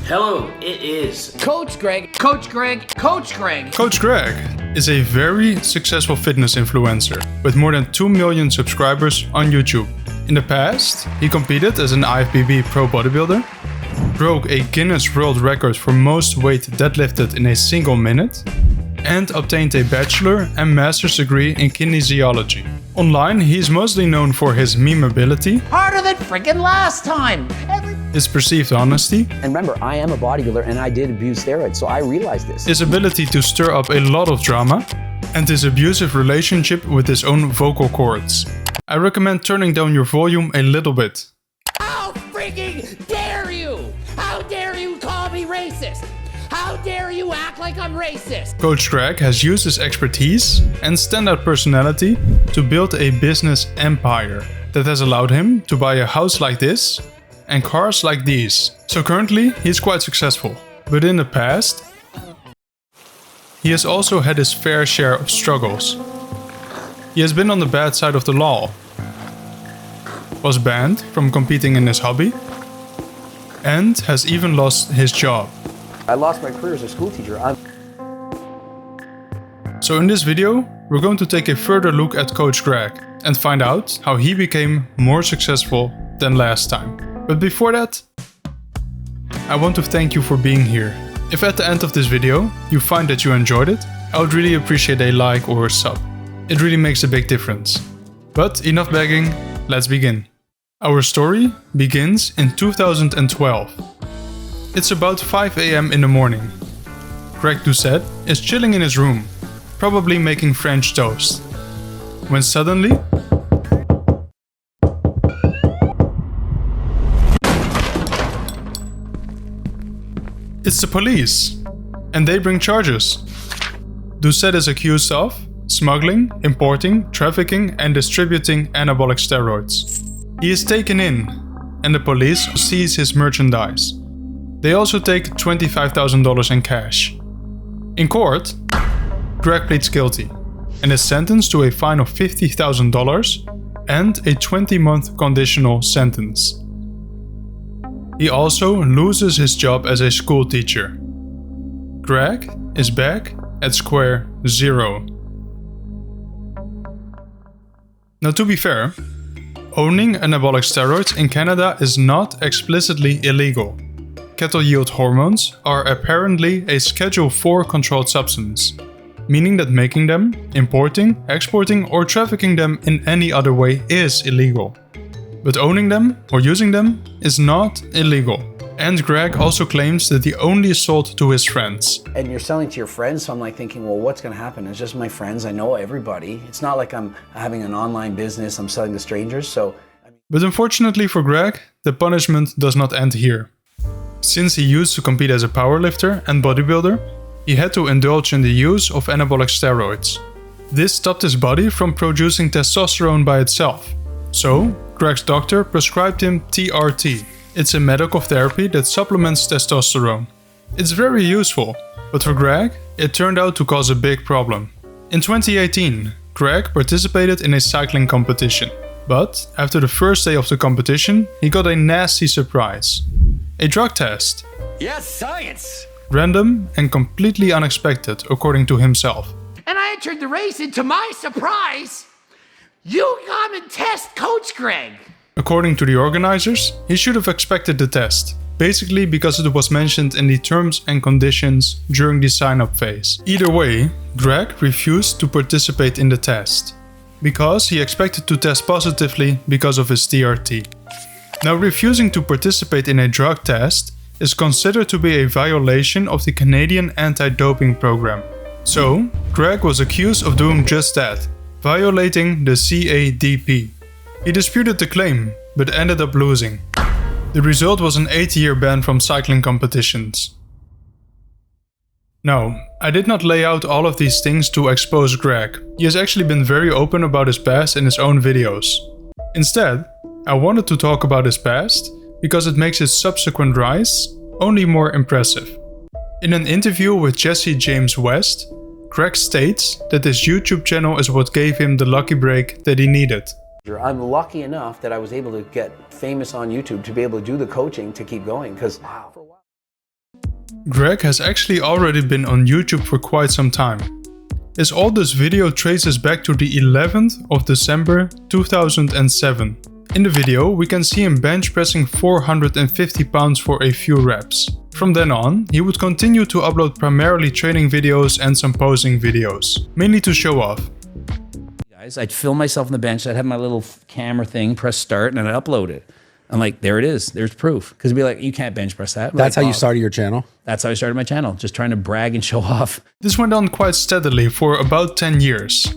Hello, it is Coach Greg. Coach Greg. Coach Greg. Coach Greg is a very successful fitness influencer with more than 2 million subscribers on YouTube. In the past, he competed as an IFBB pro bodybuilder, broke a Guinness World Record for most weight deadlifted in a single minute, and obtained a bachelor and master's degree in kinesiology. Online, he's mostly known for his memeability, Harder than friggin' last time. his perceived honesty, And remember, I am a bodybuilder and I did abuse steroids, so I realized this. his ability to stir up a lot of drama, and his abusive relationship with his own vocal cords. I recommend turning down your volume a little bit. How friggin' dare you? How dare you call me racist? How dare you act like I'm racist? Coach Greg has used his expertise and standout personality to build a business empire that has allowed him to buy a house like this and cars like these. So currently, he's quite successful. But in the past, he has also had his fair share of struggles. He has been on the bad side of the law, was banned from competing in his hobby, and has even lost his job. I lost my career as a school teacher. So in this video, we're going to take a further look at Coach Greg and find out how he became more successful than last time. But before that, I want to thank you for being here. If at the end of this video you find that you enjoyed it, I would really appreciate a like or a sub. It really makes a big difference. But enough begging, let's begin. Our story begins in 2012. It's about 5 AM in the morning. Greg Doucette is chilling in his room, probably making French toast, when suddenly it's the police, and they bring charges. Doucette is accused of smuggling, importing, trafficking and distributing anabolic steroids. He is taken in, and the police seize his merchandise. They also take $25,000 in cash. In court, Greg pleads guilty and is sentenced to a fine of $50,000 and a 20-month conditional sentence. He also loses his job as a school teacher. Greg is back at square zero. Now, to be fair, owning anabolic steroids in Canada is not explicitly illegal. Cattle yield hormones are apparently a Schedule IV controlled substance, meaning that making them, importing, exporting or trafficking them in any other way is illegal. But owning them or using them is not illegal. And Greg also claims that he only sold to his friends. And you're selling to your friends, so I'm like thinking, well, what's gonna happen? It's just my friends, I know everybody. It's not like I'm having an online business, I'm selling to strangers, so... But unfortunately for Greg, the punishment does not end here. Since he used to compete as a powerlifter and bodybuilder, he had to indulge in the use of anabolic steroids. This stopped his body from producing testosterone by itself. So, Greg's doctor prescribed him TRT. It's a medical therapy that supplements testosterone. It's very useful, but for Greg, it turned out to cause a big problem. In 2018, Greg participated in a cycling competition. But after the first day of the competition, he got a nasty surprise. A drug test. Yes, science. Random and completely unexpected, according to himself. And I entered the race, and to my surprise, you come and test Coach Greg. According to the organizers, he should have expected the test, basically because it was mentioned in the terms and conditions during the sign-up phase. Either way, Greg refused to participate in the test, because he expected to test positively because of his TRT. Now, refusing to participate in a drug test is considered to be a violation of the Canadian anti-doping program. So, Greg was accused of doing just that, violating the CADP. He disputed the claim, but ended up losing. The result was an 8-year ban from cycling competitions. Now, I did not lay out all of these things to expose Greg. He has actually been very open about his past in his own videos. Instead, I wanted to talk about his past because it makes his subsequent rise only more impressive. In an interview with Jesse James West, Greg states that his YouTube channel is what gave him the lucky break that he needed. I'm lucky enough that I was able to get famous on YouTube to be able to do the coaching to keep going, because Greg has actually already been on YouTube for quite some time. His oldest video traces back to the 11th of December 2007. In the video, we can see him bench pressing 450 pounds for a few reps. From then on, he would continue to upload primarily training videos and some posing videos, mainly to show off. Guys, I'd film myself on the bench, I'd have my little camera thing, press start, and I'd upload it. I'm like, there it is, there's proof. Because it'd be like, you can't bench press that. That's like, how you started your channel? That's how I started my channel, just trying to brag and show off. This went on quite steadily for about 10 years,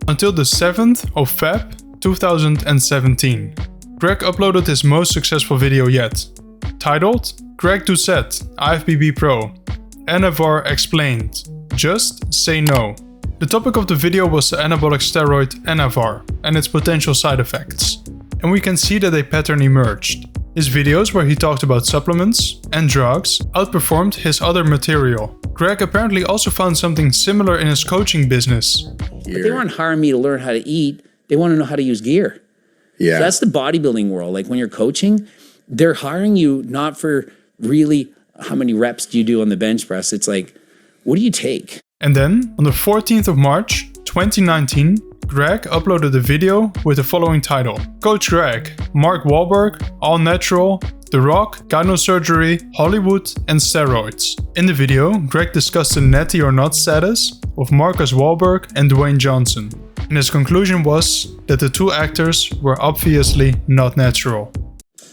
until the 7th of Feb 2017. Greg uploaded his most successful video yet, titled Greg Doucette, IFBB Pro, NFR Explained, Just Say No. The topic of the video was the anabolic steroid NFR and its potential side effects, and we can see that a pattern emerged. His videos where he talked about supplements and drugs outperformed his other material. Greg apparently also found something similar in his coaching business. But they weren't hiring me to learn how to eat, they want to know how to use gear. Yeah. So that's the bodybuilding world. Like when you're coaching, they're hiring you not for really how many reps do you do on the bench press. It's like, what do you take? And then, on the 14th of March 2019, Greg uploaded a video with the following title. Coach Greg, Mark Wahlberg, All Natural, The Rock, Gynosurgery, Hollywood and Steroids. In the video, Greg discussed the natty or not status of Marcus Wahlberg and Dwayne Johnson. And his conclusion was that the two actors were obviously not natural.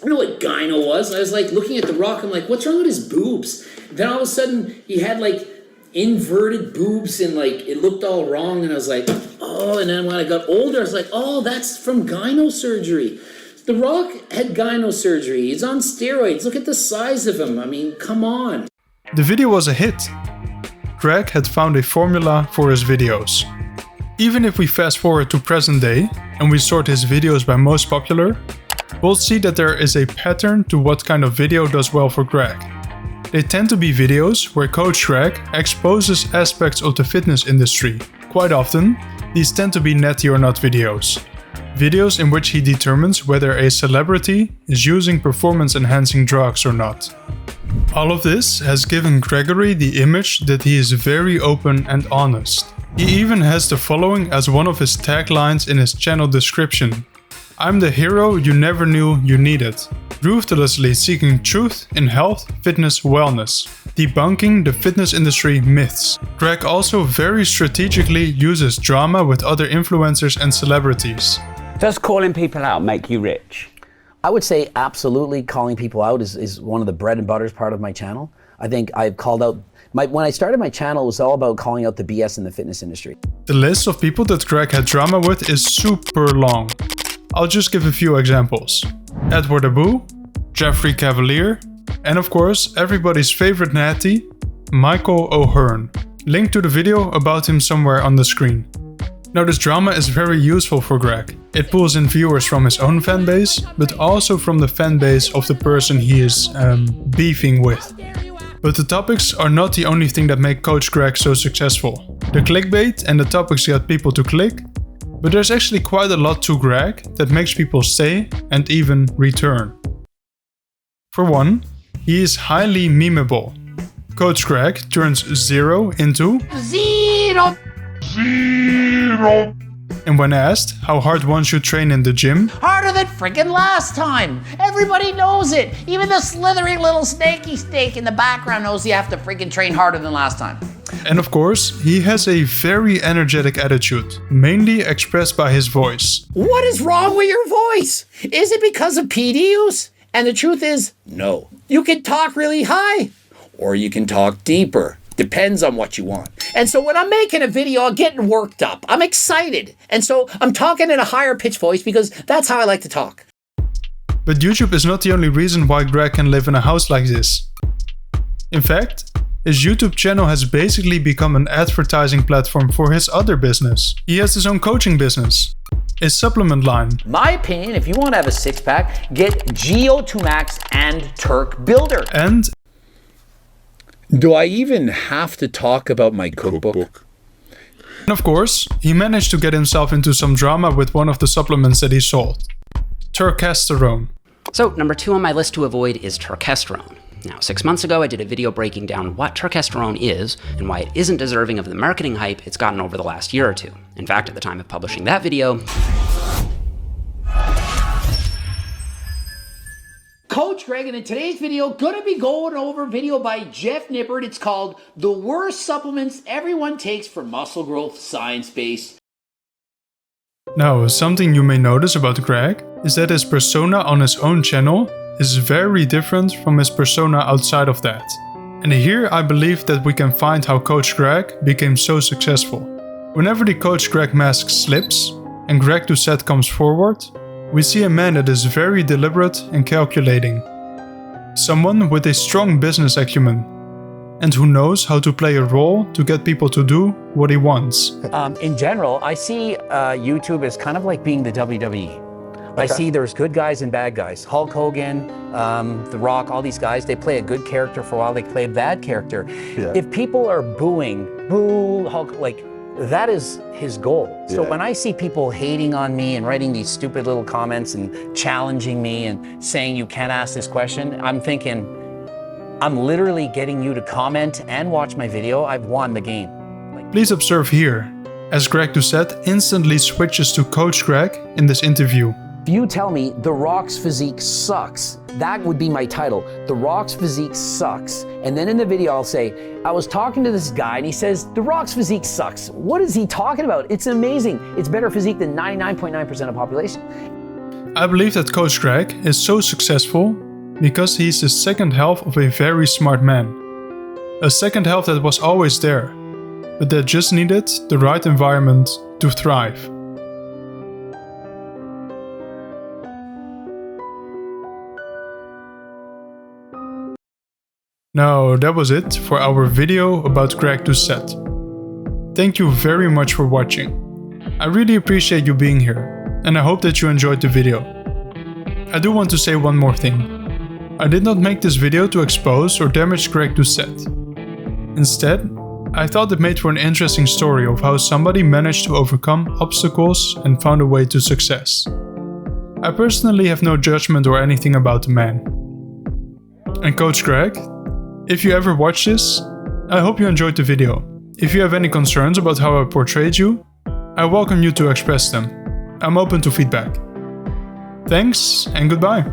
I know what gyno was. I was like looking at The Rock, I'm like, what's wrong with his boobs? Then all of a sudden he had like inverted boobs and like it looked all wrong, and I was like, oh. And then when I got older, I was like, oh, that's from gyno surgery. The Rock had gyno surgery. He's on steroids. Look at the size of him. I mean, come on. The video was a hit. Greg had found a formula for his videos. Even if we fast forward to present day and we sort his videos by most popular, we'll see that there is a pattern to what kind of video does well for Greg. They tend to be videos where Coach Greg exposes aspects of the fitness industry. Quite often, these tend to be natty or not videos. Videos in which he determines whether a celebrity is using performance-enhancing drugs or not. All of this has given Gregory the image that he is very open and honest. He even has the following as one of his taglines in his channel description. I'm the hero you never knew you needed. Ruthlessly seeking truth in health, fitness, wellness. Debunking the fitness industry myths. Greg also very strategically uses drama with other influencers and celebrities. Does calling people out make you rich? I would say absolutely calling people out is one of the bread and butters part of my channel. I think I've called out, when I started my channel, it was all about calling out the BS in the fitness industry. The list of people that Greg had drama with is super long. I'll just give a few examples. Edward Abu, Jeffrey Cavalier, and of course everybody's favorite natty, Michael O'Hearn. Link to the video about him somewhere on the screen. Now this drama is very useful for Greg. It pulls in viewers from his own fanbase, but also from the fanbase of the person he is beefing with. But the topics are not the only thing that make Coach Greg so successful. The clickbait and the topics get people to click, but there's actually quite a lot to Greg that makes people stay and even return. For one, he is highly memeable. Coach Greg turns 0 into Zero. And when asked how hard one should train in the gym, Harder than friggin' last time. Everybody knows it. Even the slithery little snaky snake in the background knows you have to friggin' train harder than last time. and of course, he has a very energetic attitude, mainly expressed by his voice. What is wrong with your voice? Is it because of PD use? And the truth is, no. You can talk really high, or you can talk deeper. Depends on what you want. And so when I'm making a video, I'm getting worked up. I'm excited. And so I'm talking in a higher pitched voice because that's how I like to talk. But YouTube is not the only reason why Greg can live in a house like this. In fact, his YouTube channel has basically become an advertising platform for his other business. He has his own coaching business, a supplement line. My opinion, if you want to have a six-pack, get GO2 Max and Turk Builder. And do I even have to talk about my cookbook? And of course, he managed to get himself into some drama with one of the supplements that he sold, Turkesterone. So number 2 on my list to avoid is turkesterone. Now, 6 months ago, I did a video breaking down what testosterone is and why it isn't deserving of the marketing hype it's gotten over the last year or two. In fact, at the time of publishing that video, Coach Greg, and in today's video, gonna be going over a video by Jeff Nippert. It's called The Worst Supplements Everyone Takes for Muscle Growth, Science-Based. Now, something you may notice about Greg is that his persona on his own channel is very different from his persona outside of that. And here I believe that we can find how Coach Greg became so successful. Whenever the Coach Greg mask slips and Greg Doucette comes forward, we see a man that is very deliberate and calculating. Someone with a strong business acumen and who knows how to play a role to get people to do what he wants. In general, I see YouTube as kind of like being the WWE. I see there's good guys and bad guys. Hulk Hogan, The Rock, all these guys, they play a good character for a while, they play a bad character. Yeah. If people are booing, boo, Hulk, like, that is his goal. So when I see people hating on me and writing these stupid little comments and challenging me and saying you can't ask this question, I'm thinking, I'm literally getting you to comment and watch my video. I've won the game. Please observe here, as Greg Doucette instantly switches to Coach Greg in this interview. If you tell me The Rock's physique sucks, that would be my title. The Rock's physique sucks. And then in the video I'll say, I was talking to this guy and he says, The Rock's physique sucks. What is he talking about? It's amazing. It's better physique than 99.9% of the population. I believe that Coach Greg is so successful because he's the second half of a very smart man. A second half that was always there, but that just needed the right environment to thrive. Now, that was it for our video about Greg Doucette. Thank you very much for watching. I really appreciate you being here, and I hope that you enjoyed the video. I do want to say one more thing. I did not make this video to expose or damage Greg Doucette. Instead, I thought it made for an interesting story of how somebody managed to overcome obstacles and found a way to success. I personally have no judgment or anything about the man. And Coach Greg, if you ever watch this, I hope you enjoyed the video. If you have any concerns about how I portrayed you, I welcome you to express them. I'm open to feedback. Thanks and goodbye.